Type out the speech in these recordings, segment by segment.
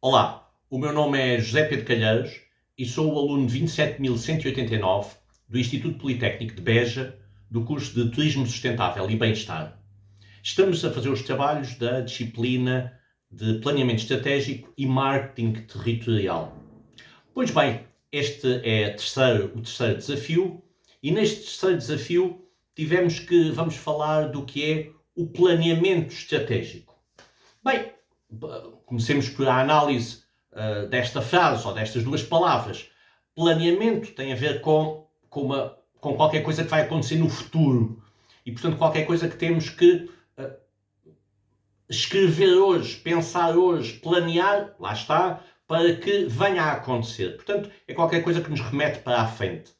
Olá, o meu nome é José Pedro Calheiros e sou o aluno 27.189 do Instituto Politécnico de Beja, do curso de Turismo Sustentável e Bem-Estar. Estamos a fazer os trabalhos da disciplina de Planeamento Estratégico e Marketing Territorial. Pois bem, este é o terceiro desafio e neste terceiro desafio vamos falar do que é o planeamento estratégico. Bem, comecemos por a análise desta frase ou destas duas palavras. Planeamento tem a ver com qualquer coisa que vai acontecer no futuro e, portanto, qualquer coisa que temos que escrever hoje, pensar hoje, planear, lá está, para que venha a acontecer. Portanto, é qualquer coisa que nos remete para a frente.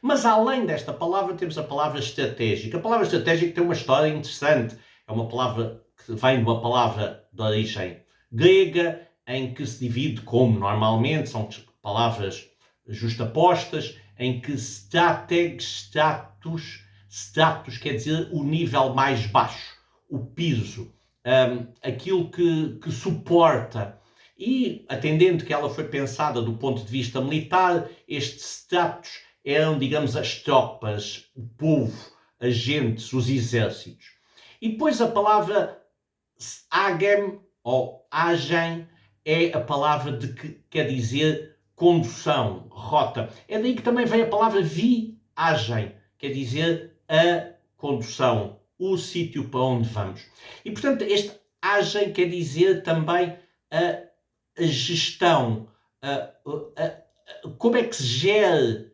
Mas além desta palavra, temos a palavra estratégica. A palavra estratégica tem uma história interessante. É uma palavra que vem de uma palavra de origem grega, em que se divide como normalmente, são palavras justapostas, em que stratos quer dizer o nível mais baixo, o piso, aquilo que suporta. E, atendendo que ela foi pensada do ponto de vista militar, estes stratos eram, digamos, as tropas, o povo, agentes, os exércitos. E depois a palavra agem ou agem é a palavra que quer dizer condução, rota. É daí que também vem a palavra viagem, quer dizer a condução, o sítio para onde vamos. E, portanto, este agem quer dizer também a gestão, como é que se gera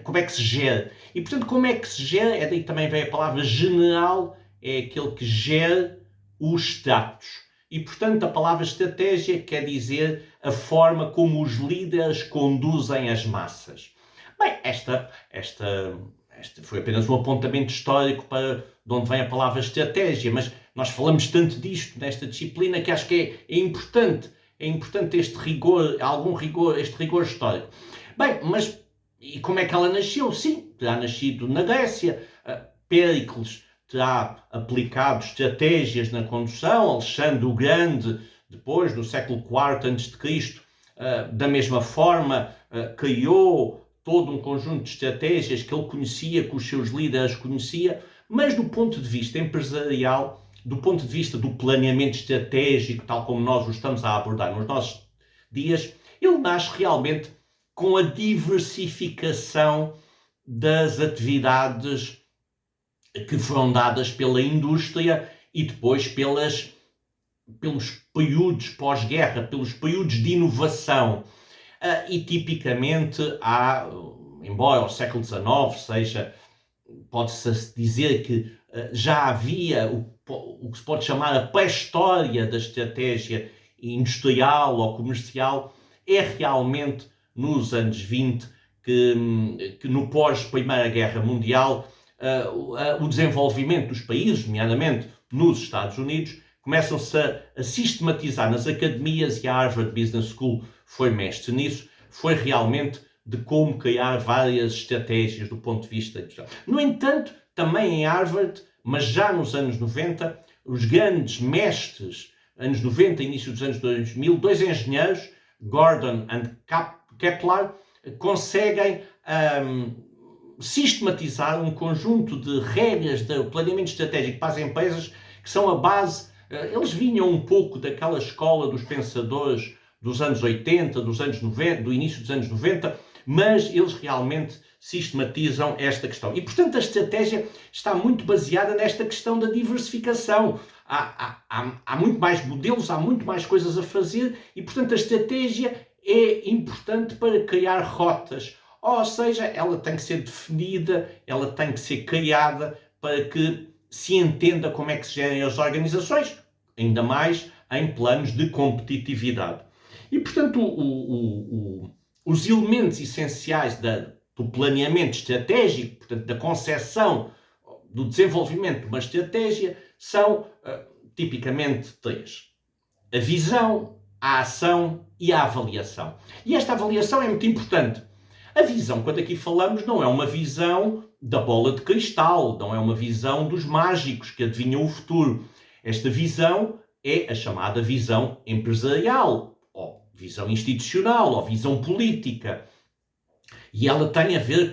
como é que se gera. E, portanto, como é que se gera, é daí que também vem a palavra general, é aquele que gera os stratos. E, portanto, a palavra estratégia quer dizer a forma como os líderes conduzem as massas. Bem, esta foi apenas um apontamento histórico para de onde vem a palavra estratégia, mas nós falamos tanto disto nesta disciplina que acho que é importante este rigor, este rigor histórico. Bem, mas e como é que ela nasceu? Sim, terá nascido na Grécia. Péricles terá aplicado estratégias na condução. Alexandre o Grande, depois, no século IV a.C., da mesma forma, criou todo um conjunto de estratégias que ele conhecia, que os seus líderes conheciam, mas do ponto de vista empresarial, do ponto de vista do planeamento estratégico, tal como nós o estamos a abordar nos nossos dias, ele nasce realmente com a diversificação das atividades que foram dadas pela indústria e depois pelos períodos pós-guerra, pelos períodos de inovação. E tipicamente embora o século XIX pode-se dizer que já havia o que se pode chamar a pré-história da estratégia industrial ou comercial, é realmente nos anos 20 que no pós-Primeira Guerra Mundial o desenvolvimento dos países, nomeadamente nos Estados Unidos, começam-se a sistematizar nas academias, e a Harvard Business School foi mestre nisso, foi realmente de como criar várias estratégias do ponto de vista industrial. No entanto, também em Harvard, mas já nos anos 90, os grandes mestres, anos 90 e início dos anos 2000, dois engenheiros, Gordon e Kepler, conseguem sistematizar um conjunto de regras de planeamento estratégico para as empresas que são a base. Eles vinham um pouco daquela escola dos pensadores dos anos 80, dos anos 90, do início dos anos 90, mas eles realmente sistematizam esta questão. E, portanto, a estratégia está muito baseada nesta questão da diversificação. Há muito mais modelos, há muito mais coisas a fazer e, portanto, a estratégia é importante para criar rotas. Ou seja, ela tem que ser definida, ela tem que ser criada para que se entenda como é que se gerem as organizações, ainda mais em planos de competitividade. E, portanto, os elementos essenciais do planeamento estratégico, portanto, da concepção, do desenvolvimento de uma estratégia, são tipicamente três: a visão, a ação e a avaliação. E esta avaliação é muito importante. A visão, quando aqui falamos, não é uma visão da bola de cristal, não é uma visão dos mágicos que adivinham o futuro. Esta visão é a chamada visão empresarial, ou visão institucional, ou visão política. E ela tem a ver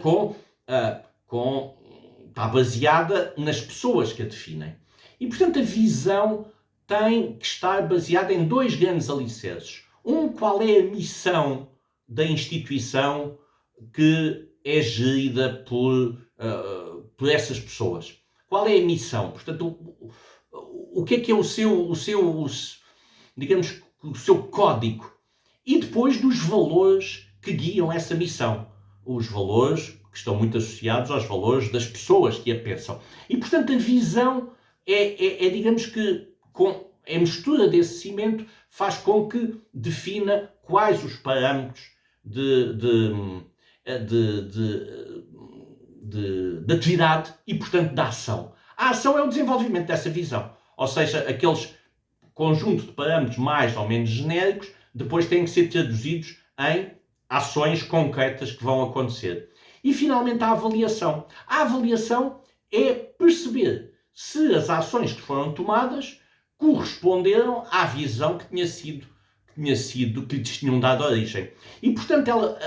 está baseada nas pessoas que a definem. E, portanto, a visão tem que estar baseada em dois grandes alicerces. Qual é a missão da instituição que é gerida por essas pessoas? Qual é a missão? Portanto, o que é digamos, o seu código? E depois dos valores que guiam essa missão. Os valores que estão muito associados aos valores das pessoas que a pensam. E, portanto, a visão digamos que, a mistura desse cimento faz com que defina quais os parâmetros de atividade e, portanto, da ação. A ação é o desenvolvimento dessa visão. Ou seja, aqueles conjunto de parâmetros mais ou menos genéricos depois têm que ser traduzidos em ações concretas que vão acontecer. E, finalmente, a avaliação. A avaliação é perceber se as ações que foram tomadas corresponderam à visão que lhes tinham dado origem. E, portanto, a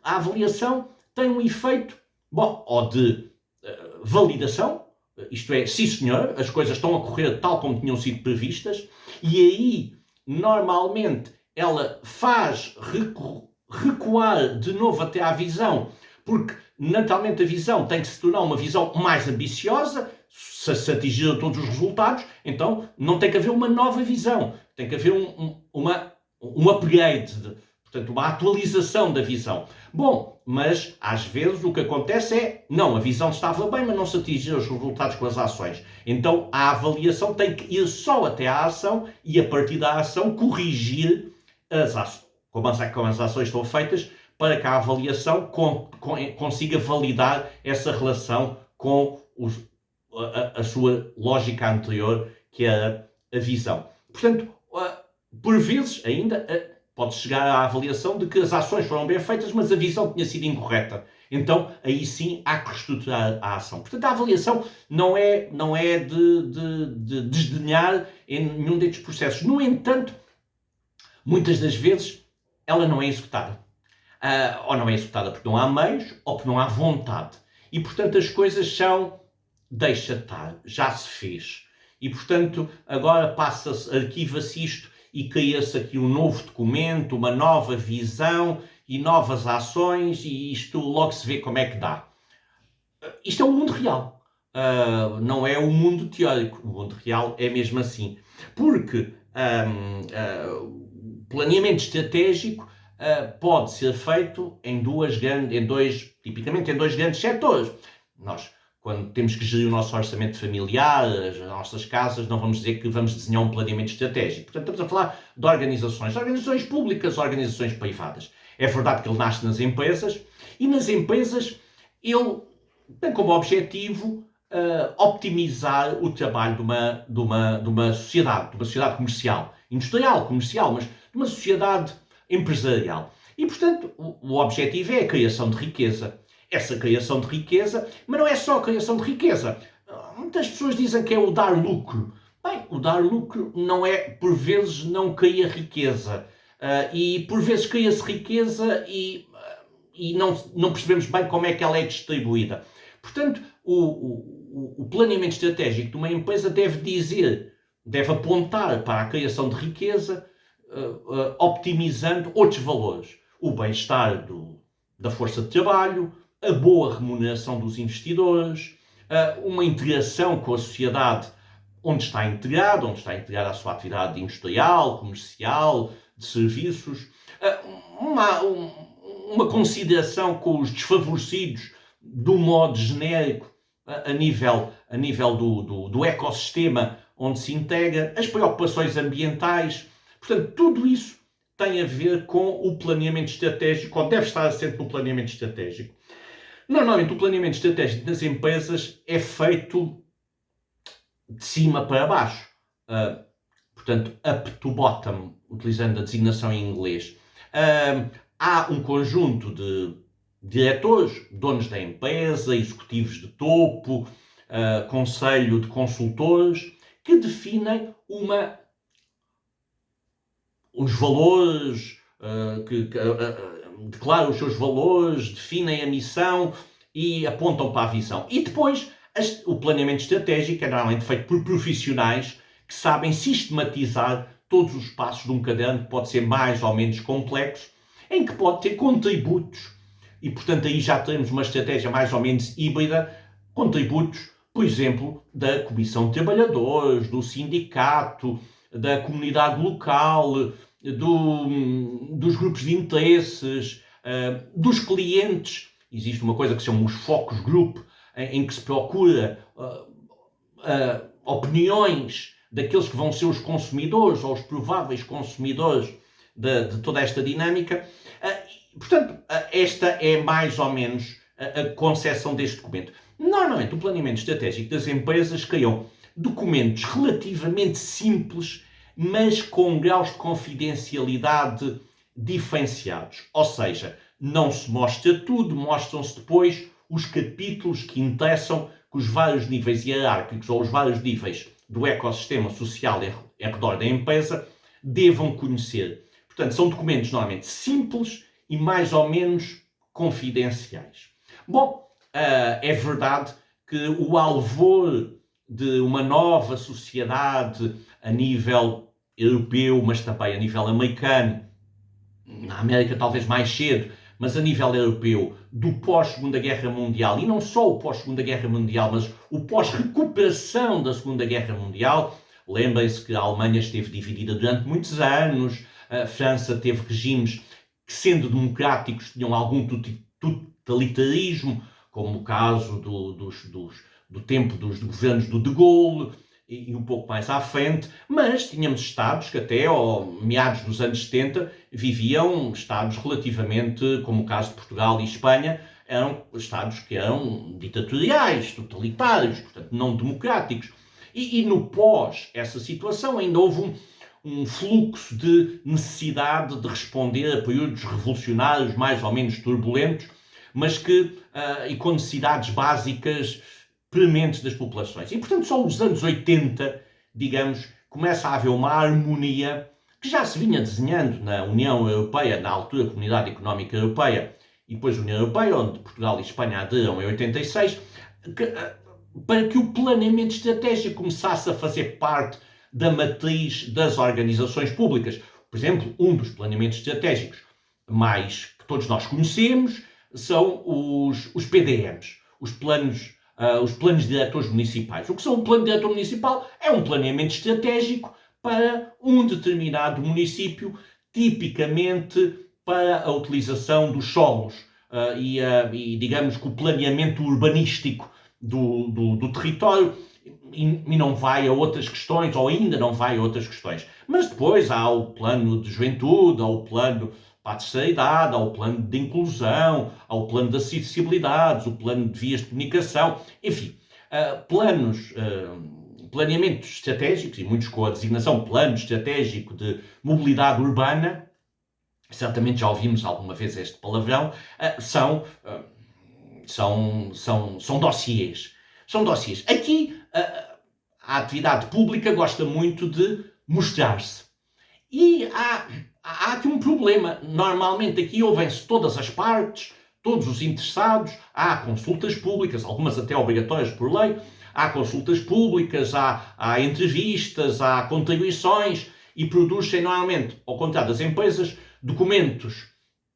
avaliação tem um efeito, ou de validação, isto é, sim senhor, as coisas estão a correr tal como tinham sido previstas, e aí, normalmente, ela faz recuar de novo até à visão, porque naturalmente a visão tem que se tornar uma visão mais ambiciosa. Se atingir todos os resultados, então não tem que haver uma nova visão, tem que haver um upgrade, portanto uma atualização da visão. Bom, mas às vezes o que acontece é, não, a visão estava bem, mas não se atingiram os resultados com as ações. Então a avaliação tem que ir só até à ação e a partir da ação corrigir as ações, como as ações estão feitas, para que a avaliação consiga validar essa relação com a sua lógica anterior, que era a visão. Portanto, por vezes ainda pode chegar à avaliação de que as ações foram bem feitas, mas a visão tinha sido incorreta. Então, aí sim, há que reestruturar a ação. Portanto, a avaliação não é de desdenhar em nenhum destes processos. No entanto, muitas das vezes, ela não é executada. Ou não é executada porque não há meios, ou porque não há vontade. E, portanto, as coisas são deixa estar, já se fez. E, portanto, agora passa-se, arquiva-se isto e cria-se aqui um novo documento, uma nova visão e novas ações, e isto logo se vê como é que dá. Isto é o mundo real. Não é o mundo teórico. O mundo real é mesmo assim. Porque planeamento estratégico pode ser feito tipicamente em dois grandes setores. Nós, quando temos que gerir o nosso orçamento familiar, as nossas casas, não vamos dizer que vamos desenhar um planeamento estratégico. Portanto, estamos a falar de organizações públicas, organizações privadas. É verdade que ele nasce nas empresas, e nas empresas ele tem como objetivo optimizar o trabalho de uma sociedade comercial, industrial, comercial, mas de uma sociedade empresarial. E, portanto, o objetivo é a criação de riqueza. Essa criação de riqueza, mas não é só a criação de riqueza. Muitas pessoas dizem que é o dar lucro. Bem, o dar lucro não é, por vezes, não cria riqueza. E por vezes cria-se riqueza e não percebemos bem como é que ela é distribuída. Portanto, o planeamento estratégico de uma empresa deve apontar para a criação de riqueza, optimizando outros valores. O bem-estar da força de trabalho, a boa remuneração dos investidores, uma integração com a sociedade onde está integrada a sua atividade industrial, comercial, de serviços, uma consideração com os desfavorecidos de um modo genérico a nível do ecossistema onde se integra, as preocupações ambientais. Portanto, tudo isso tem a ver com o planeamento estratégico, ou deve estar assente no planeamento estratégico. Normalmente, o planeamento estratégico das empresas é feito de cima para baixo. Portanto, up to bottom, utilizando a designação em inglês. Há um conjunto de diretores, donos da empresa, executivos de topo, conselho de consultores, que definem os valores, declaram os seus valores, definem a missão e apontam para a visão. E depois, o planeamento estratégico é normalmente feito por profissionais que sabem sistematizar todos os passos de um caderno, que pode ser mais ou menos complexo, em que pode ter contributos, e portanto aí já temos uma estratégia mais ou menos híbrida, contributos, por exemplo, da Comissão de Trabalhadores, do sindicato, da comunidade local, dos grupos de interesses, dos clientes. Existe uma coisa que se chama os focus group, em que se procura opiniões daqueles que vão ser os consumidores ou os prováveis consumidores de toda esta dinâmica. Portanto, esta é mais ou menos a concepção deste documento. Normalmente, o planeamento estratégico das empresas criam documentos relativamente simples, mas com graus de confidencialidade diferenciados. Ou seja, não se mostra tudo, mostram-se depois os capítulos que interessam, que os vários níveis hierárquicos ou os vários níveis do ecossistema social ao redor da empresa devam conhecer. Portanto, são documentos normalmente simples e mais ou menos confidenciais. Bom, é verdade que o alvor de uma nova sociedade a nível europeu, mas também a nível americano, na América talvez mais cedo, mas a nível europeu, do pós-Segunda Guerra Mundial, e não só o pós-Segunda Guerra Mundial, mas o pós-recuperação da Segunda Guerra Mundial. Lembrem-se que a Alemanha esteve dividida durante muitos anos, a França teve regimes que, sendo democráticos, tinham algum totalitarismo, como no caso do tempo dos governos do De Gaulle, e um pouco mais à frente, mas tínhamos Estados que até meados dos anos 70 viviam Estados relativamente, como o caso de Portugal e Espanha, eram Estados que eram ditatoriais, totalitários, portanto não democráticos. E no pós essa situação ainda houve um fluxo de necessidade de responder a períodos revolucionários mais ou menos turbulentos, mas e com necessidades básicas prementes das populações. E, portanto, só nos anos 80, digamos, começa a haver uma harmonia que já se vinha desenhando na União Europeia, na altura Comunidade Económica Europeia, e depois União Europeia, onde Portugal e Espanha aderiram em 86, para que o planeamento estratégico começasse a fazer parte da matriz das organizações públicas. Por exemplo, um dos planeamentos estratégicos mais que todos nós conhecemos são os PDMs, os planos diretores municipais. O que são um plano diretor municipal? É um planeamento estratégico para um determinado município, tipicamente para a utilização dos solos e digamos que o planeamento urbanístico do território, e não vai a outras questões, ou ainda não vai a outras questões. Mas depois há o plano de juventude, há o plano para a terceira idade, há o plano de inclusão, há o plano de acessibilidades, o plano de vias de comunicação, enfim, planeamentos estratégicos, e muitos com a designação plano estratégico de mobilidade urbana, certamente já ouvimos alguma vez este palavrão, são dossiês. São dossiês. Aqui, a atividade pública gosta muito de mostrar-se. E há aqui um problema. Normalmente aqui ouvem-se todas as partes, todos os interessados, há consultas públicas, algumas até obrigatórias por lei, há consultas públicas, há entrevistas, há contribuições e produzem normalmente, ao contrário das empresas, documentos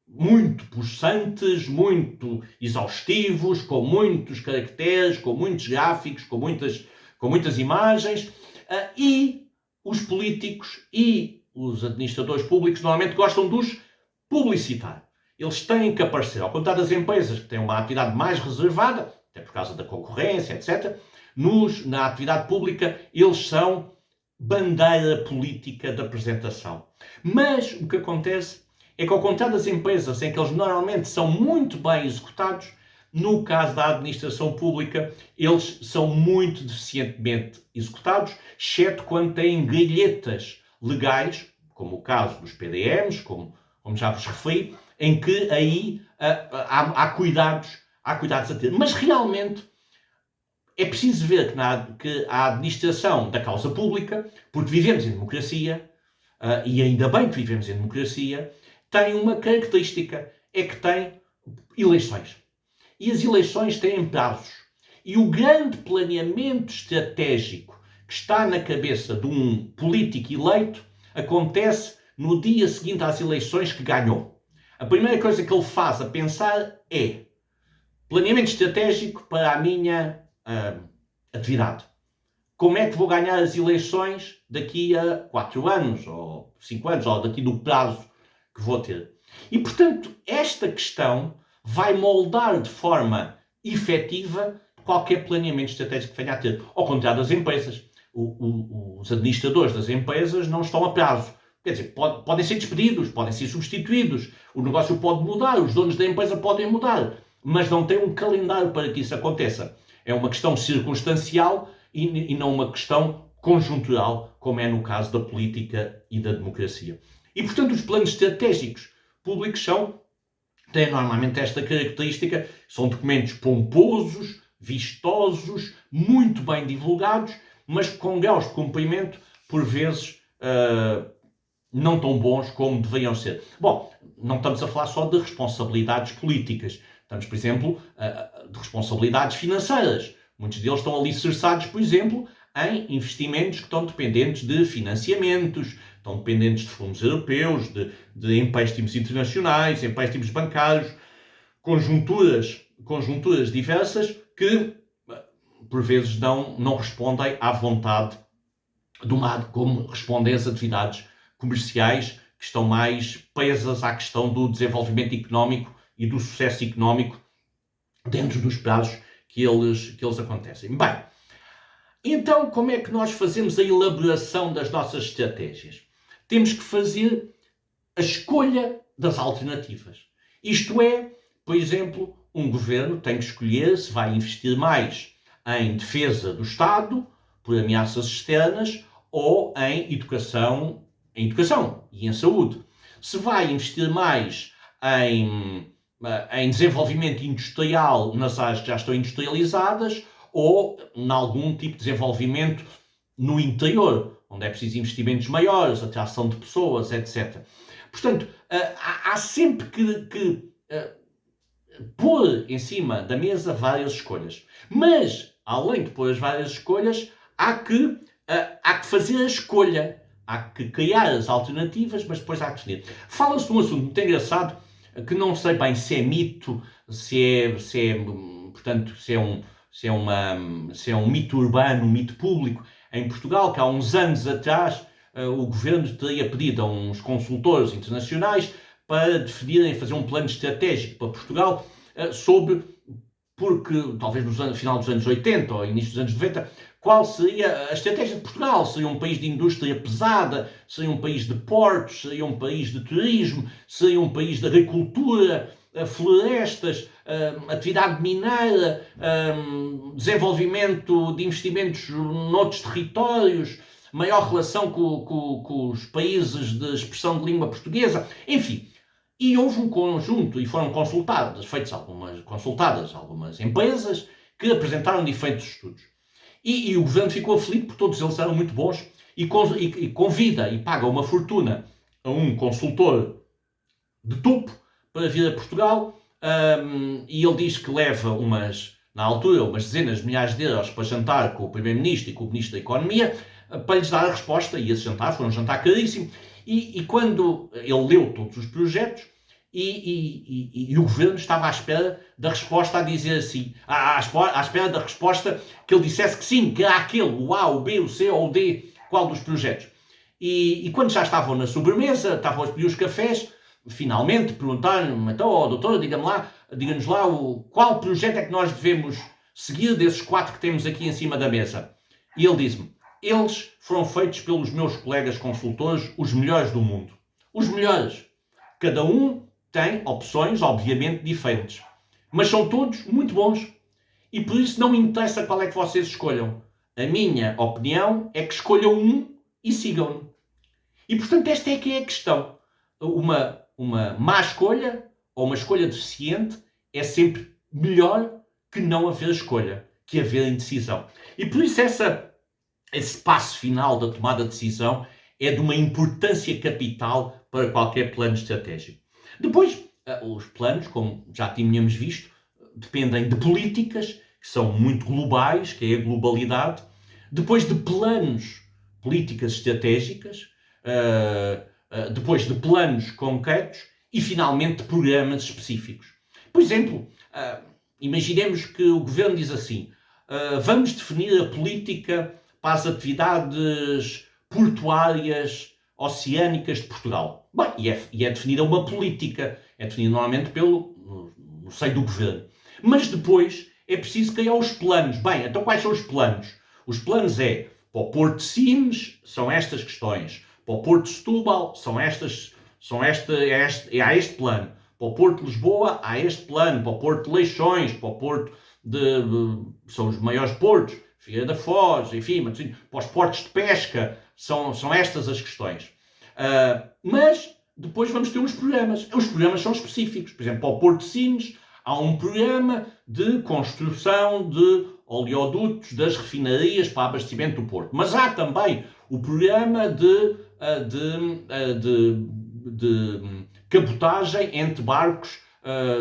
muito possantes, muito exaustivos, com muitos caracteres, com muitos gráficos, com muitas imagens, e os políticos e os administradores públicos normalmente gostam de os publicitar. Eles têm que aparecer, ao contrário das empresas que têm uma atividade mais reservada, até por causa da concorrência, etc., na atividade pública eles são bandeira política de apresentação. Mas o que acontece é que, ao contrário das empresas, em que eles normalmente são muito bem executados, no caso da administração pública, eles são muito deficientemente executados, exceto quando têm grilhetas legais, como o caso dos PDMs, como já vos referi, em que aí há cuidados a ter. Mas realmente é preciso ver que a administração da causa pública, porque vivemos em democracia, e ainda bem que vivemos em democracia, tem uma característica, é que tem eleições. E as eleições têm prazos. E o grande planeamento estratégico que está na cabeça de um político eleito acontece no dia seguinte às eleições que ganhou. A primeira coisa que ele faz a pensar é planeamento estratégico para a minha atividade. Como é que vou ganhar as eleições daqui a 4 anos, ou 5 anos, ou daqui do prazo que vou ter? E, portanto, esta questão vai moldar de forma efetiva qualquer planeamento estratégico que venha a ter. Ao contrário das empresas. Os administradores das empresas não estão a prazo. Quer dizer, podem ser despedidos, podem ser substituídos, o negócio pode mudar, os donos da empresa podem mudar, mas não tem um calendário para que isso aconteça. É uma questão circunstancial e não uma questão conjuntural, como é no caso da política e da democracia. E, portanto, os planos estratégicos públicos têm normalmente esta característica, são documentos pomposos, vistosos, muito bem divulgados, mas com graus de cumprimento, por vezes, não tão bons como deveriam ser. Bom, não estamos a falar só de responsabilidades políticas. Estamos, por exemplo, de responsabilidades financeiras. Muitos deles estão alicerçados, por exemplo, em investimentos que estão dependentes de financiamentos, estão dependentes de fundos europeus, de empréstimos internacionais, empréstimos bancários, conjunturas diversas que, por vezes, não respondem à vontade do mar, como respondem as atividades comerciais que estão mais presas à questão do desenvolvimento económico e do sucesso económico dentro dos prazos que eles acontecem. Bem, então como é que nós fazemos a elaboração das nossas estratégias? Temos que fazer a escolha das alternativas. Isto é, por exemplo, um governo tem que escolher se vai investir mais em defesa do Estado por ameaças externas ou em educação e em saúde. Se vai investir mais em desenvolvimento industrial nas áreas que já estão industrializadas ou em algum tipo de desenvolvimento no interior, onde é preciso investimentos maiores, atração de pessoas, etc. Portanto, há sempre que pôr em cima da mesa várias escolhas. Mas, além de pôr as várias escolhas, há que fazer a escolha. Há que criar as alternativas, mas depois há que definir. Fala-se de um assunto muito engraçado, que não sei bem se é mito, se é um mito urbano, um mito público em Portugal, que há uns anos atrás o governo teria pedido a uns consultores internacionais para definirem, fazer um plano estratégico para Portugal porque talvez no final dos anos 80 ou início dos anos 90, qual seria a estratégia de Portugal? Seria um país de indústria pesada? Seria um país de portos? Seria um país de turismo? Seria um país de agricultura, florestas, atividade mineira, desenvolvimento de investimentos noutros territórios, maior relação com os países de expressão de língua portuguesa? Enfim, e houve um conjunto, e foram consultadas algumas empresas que apresentaram diferentes estudos. E o governo ficou aflito porque todos eles eram muito bons e convida e paga uma fortuna a um consultor de topo para vir a Portugal e ele diz que leva na altura, umas dezenas de milhares de euros para jantar com o Primeiro-Ministro e com o Ministro da Economia para lhes dar a resposta, e esse jantar foi um jantar caríssimo. E quando ele leu todos os projetos, e o governo estava à espera da resposta a dizer assim, à espera da resposta que ele dissesse que sim, que era aquele, o A, o B, o C ou o D, qual dos projetos. E quando já estavam na sobremesa, estavam a pedir os cafés, finalmente perguntaram-me, então, doutor, diga-nos lá qual projeto é que nós devemos seguir desses 4 que temos aqui em cima da mesa. E ele disse-me, eles foram feitos pelos meus colegas consultores, os melhores do mundo. Os melhores. Cada um tem opções, obviamente, diferentes. Mas são todos muito bons. E por isso não me interessa qual é que vocês escolham. A minha opinião é que escolham um e sigam-no. E, portanto, esta é que é a questão. Uma má escolha ou uma escolha deficiente é sempre melhor que não haver escolha. que haver indecisão. E por isso esse passo final da tomada de decisão é de uma importância capital para qualquer plano estratégico. Depois, os planos, como já tínhamos visto, dependem de políticas que são muito globais, que é a globalidade, depois de planos, políticas estratégicas, depois de planos concretos e, finalmente, de programas específicos. Por exemplo, imaginemos que o governo diz assim: vamos definir a política para as atividades portuárias oceânicas de Portugal. Bem, e é definida uma política, é definida normalmente no seio do governo. Mas depois é preciso criar os planos. Bem, então quais são os planos? Os planos é, para o Porto de Sines, são estas questões. Para o Porto de Setúbal, há este plano. Para o Porto de Lisboa, há este plano. Para o Porto de Leixões, para o Porto são os maiores portos, Figueira da Foz, enfim, mas, para os portos de pesca, são estas as questões. Mas depois vamos ter uns programas. Os programas são específicos. Por exemplo, para o Porto de Sines, há um programa de construção de oleodutos das refinarias para abastecimento do Porto. Mas há também o programa de cabotagem entre barcos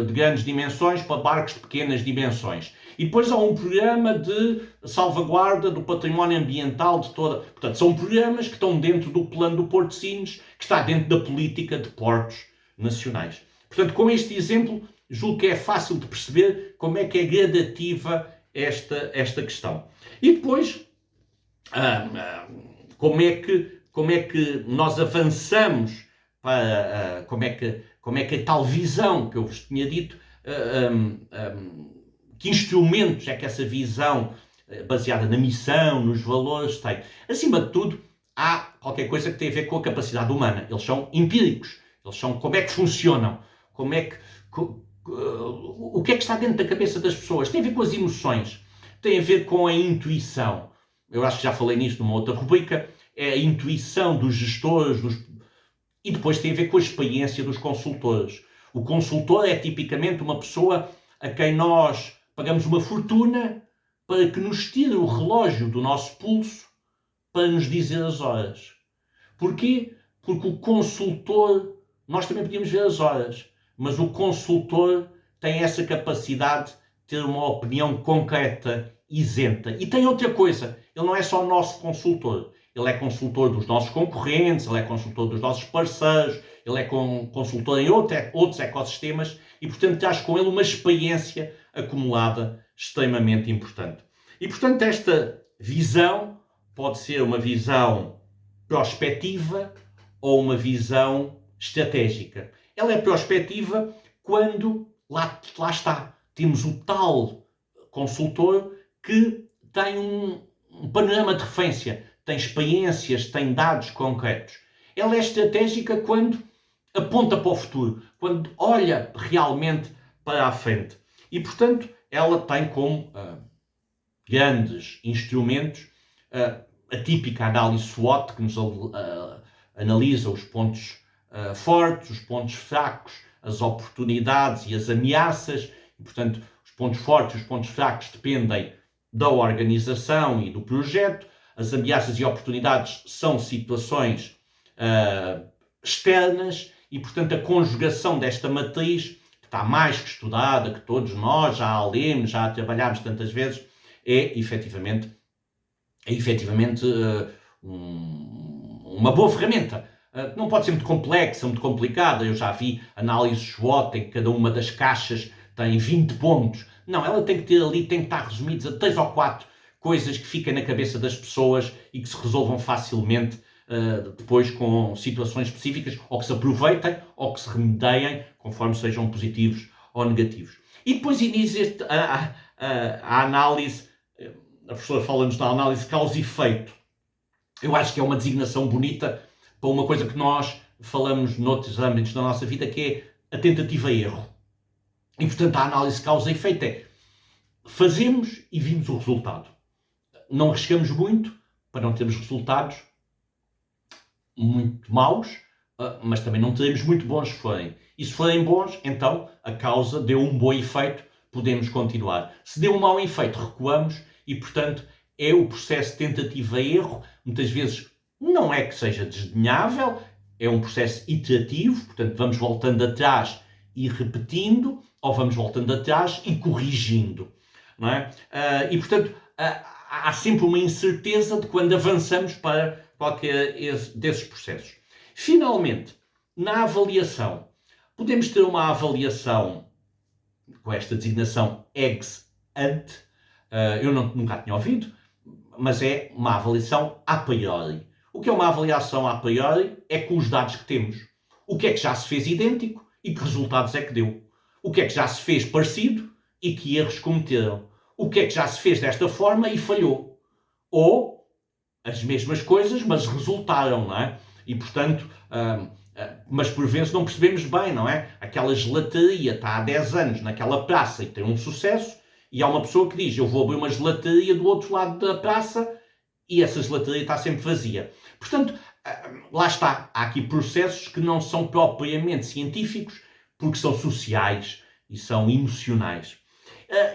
de grandes dimensões para barcos de pequenas dimensões. E depois há um programa de salvaguarda do património ambiental de toda... Portanto, são programas que estão dentro do plano do Porto de Sines, que está dentro da política de portos nacionais. Portanto, com este exemplo, julgo que é fácil de perceber como é que é gradativa esta questão. E depois, como é que nós avançamos para... como é que a tal visão que eu vos tinha dito... que instrumentos é que essa visão baseada na missão, nos valores tem? Acima de tudo, há qualquer coisa que tem a ver com a capacidade humana. Eles são empíricos. Eles são como é que funcionam. O que é que está dentro da cabeça das pessoas? Tem a ver com as emoções. Tem a ver com a intuição. Eu acho que já falei nisto numa outra rubrica. É a intuição dos gestores. E depois tem a ver com a experiência dos consultores. O consultor é tipicamente uma pessoa a quem nós pagamos uma fortuna para que nos tire o relógio do nosso pulso para nos dizer as horas. Porquê? Porque o consultor, nós também podíamos ver as horas, mas o consultor tem essa capacidade de ter uma opinião concreta, isenta. E tem outra coisa, ele não é só o nosso consultor, ele é consultor dos nossos concorrentes, ele é consultor dos nossos parceiros, ele é consultor em outros ecossistemas e, portanto, traz com ele uma experiência acumulada extremamente importante. E, portanto, esta visão pode ser uma visão prospectiva ou uma visão estratégica. Ela é prospectiva quando, lá está, temos o tal consultor que tem um panorama de referência, tem experiências, tem dados concretos. Ela é estratégica quando aponta para o futuro, quando olha realmente para a frente. E, portanto, ela tem como grandes instrumentos a típica análise SWOT, que nos analisa os pontos fortes, os pontos fracos, as oportunidades e as ameaças. E, portanto, os pontos fortes e os pontos fracos dependem da organização e do projeto. As ameaças e oportunidades são situações externas e, portanto, a conjugação desta matriz, que está mais que estudada, que todos nós já a lemos, já a trabalhámos tantas vezes, é efetivamente uma boa ferramenta. Não pode ser muito complexa, muito complicada. Eu já vi análises SWOT em que cada uma das caixas tem 20 pontos. Não, ela tem que ter ali, tem que estar resumidos a 3 ou 4 coisas que fiquem na cabeça das pessoas e que se resolvam facilmente depois com situações específicas, ou que se aproveitem, ou que se remediem, conforme sejam positivos ou negativos. E depois inicia a análise, a professora fala-nos da análise causa e efeito. Eu acho que é uma designação bonita para uma coisa que nós falamos noutros âmbitos da nossa vida, que é a tentativa e erro. E, portanto, a análise causa e efeito é fazemos e vimos o resultado. Não arriscamos muito para não termos resultados muito maus, mas também não teremos muito bons se forem. E se forem bons, então a causa deu um bom efeito podemos continuar. Se deu um mau efeito, recuamos e, portanto, é o processo de tentativa-erro. Muitas vezes não é que seja desdenhável, é um processo iterativo, portanto, vamos voltando atrás e repetindo, ou vamos voltando atrás e corrigindo. Não é? E, portanto, há sempre uma incerteza de quando avançamos para qualquer desses processos. Finalmente, na avaliação, podemos ter uma avaliação com esta designação ex ante, eu nunca a tinha ouvido, mas é uma avaliação a priori. O que é uma avaliação a priori? É com os dados que temos. O que é que já se fez idêntico e que resultados é que deu? O que é que já se fez parecido e que erros cometeram? O que é que já se fez desta forma e falhou? Ou as mesmas coisas, mas resultaram, não é? E, portanto, mas por vezes não percebemos bem, não é? Aquela gelataria está há 10 anos naquela praça e tem um sucesso, e há uma pessoa que diz, eu vou abrir uma gelataria do outro lado da praça, e essa gelataria está sempre vazia. Portanto, lá está. Há aqui processos que não são propriamente científicos, porque são sociais e são emocionais.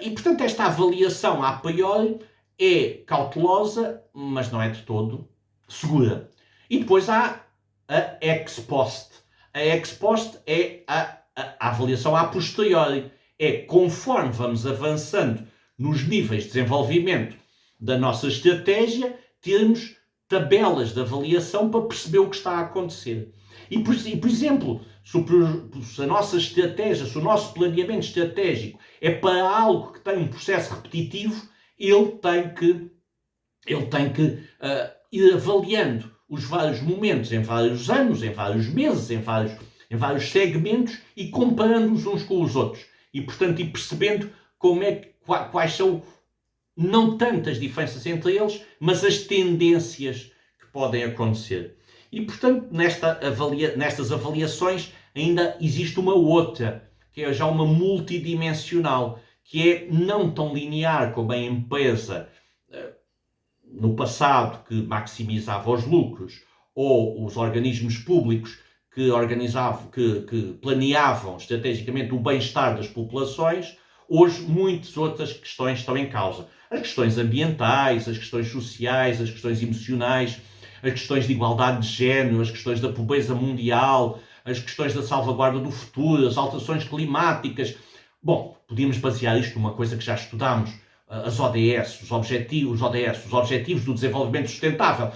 E, portanto, esta avaliação a priori é cautelosa, mas não é de todo segura. E depois há a ex post. A ex post é a avaliação a posteriori. É conforme vamos avançando nos níveis de desenvolvimento da nossa estratégia, termos tabelas de avaliação para perceber o que está a acontecer. E por exemplo, se a nossa estratégia, se o nosso planeamento estratégico é para algo que tem um processo repetitivo, ele tem que ir avaliando os vários momentos em vários anos, em vários meses, em vários segmentos e comparando-os uns com os outros. E, portanto, ir percebendo quais são não tantas diferenças entre eles, mas as tendências que podem acontecer. E, portanto, nestas avaliações ainda existe uma outra, que é já uma multidimensional, que é não tão linear como a empresa no passado que maximizava os lucros, ou os organismos públicos que planeavam estrategicamente o bem-estar das populações. Hoje muitas outras questões estão em causa. As questões ambientais, as questões sociais, as questões emocionais, as questões de igualdade de género, as questões da pobreza mundial, as questões da salvaguarda do futuro, as alterações climáticas. Bom, podíamos basear isto numa coisa que já estudámos, as ODS, os Objetivos do Desenvolvimento Sustentável.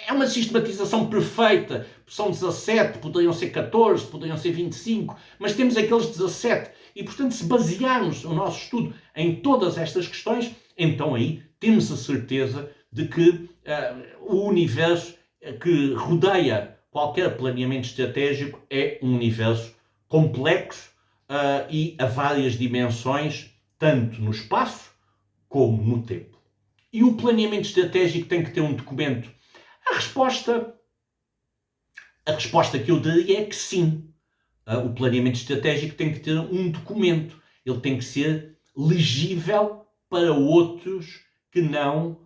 É uma sistematização perfeita. São 17, poderiam ser 14, poderiam ser 25, mas temos aqueles 17. E, portanto, se basearmos o nosso estudo em todas estas questões, então aí temos a certeza de que o universo que rodeia qualquer planeamento estratégico é um universo complexo e a várias dimensões, tanto no espaço como no tempo. E o planeamento estratégico tem que ter um documento? A resposta que eu daria é que sim. O planeamento estratégico tem que ter um documento. Ele tem que ser legível para outros que não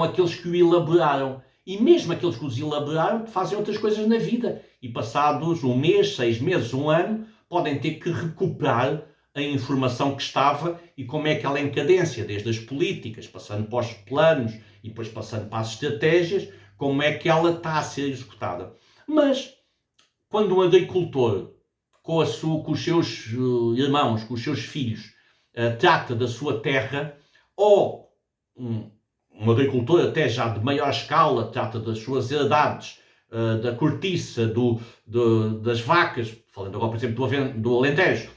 aqueles que o elaboraram. E mesmo aqueles que os elaboraram fazem outras coisas na vida. E passados um mês, 6 meses, um ano, podem ter que recuperar a informação que estava e como é que ela é em cadência, desde as políticas, passando para os planos e depois passando para as estratégias, como é que ela está a ser executada. Mas, quando um agricultor, com os seus irmãos, com os seus filhos, trata da sua terra, ou um agricultor até já de maior escala trata das suas herdades, da cortiça, das vacas, falando agora, por exemplo, do Alentejo,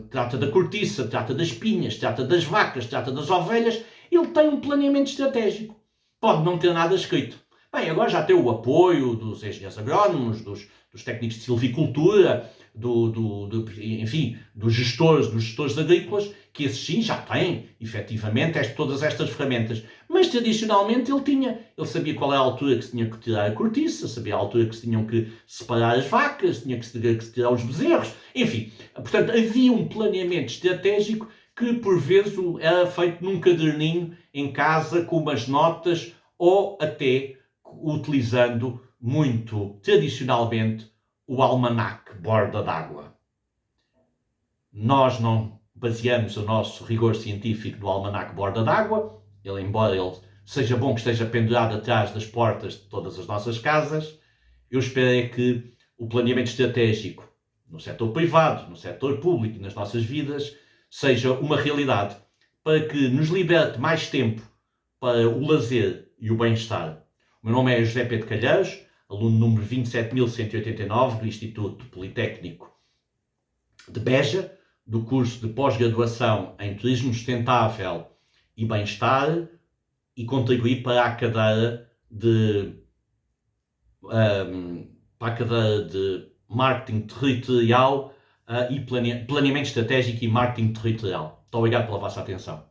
trata da cortiça, trata das pinhas, trata das vacas, trata das ovelhas, ele tem um planeamento estratégico. Pode não ter nada escrito. Bem, agora já tem o apoio dos engenheiros agrónomos, dos técnicos de silvicultura, enfim, dos gestores agrícolas, que esses sim já têm, efetivamente, todas estas ferramentas. Mas, tradicionalmente, ele sabia qual era a altura que se tinha que tirar a cortiça, sabia a altura que se tinham que separar as vacas, tinha que se tirar os bezerros, enfim. Portanto, havia um planeamento estratégico que, por vezes, era feito num caderninho em casa, com umas notas, ou até utilizando muito, tradicionalmente, o almanaque borda d'água. nós não baseamos o nosso rigor científico no almanaque Borda d'Água, ele, embora ele seja bom que esteja pendurado atrás das portas de todas as nossas casas, eu espero é que o planeamento estratégico no setor privado, no setor público e nas nossas vidas seja uma realidade para que nos liberte mais tempo para o lazer e o bem-estar. O meu nome é José Pedro Calheiros, aluno número 27.189 do Instituto Politécnico de Beja, do curso de pós-graduação em Turismo Sustentável e Bem-Estar, e contribuí para a cadeira de marketing territorial e planeamento estratégico e marketing territorial. Muito obrigado pela vossa atenção.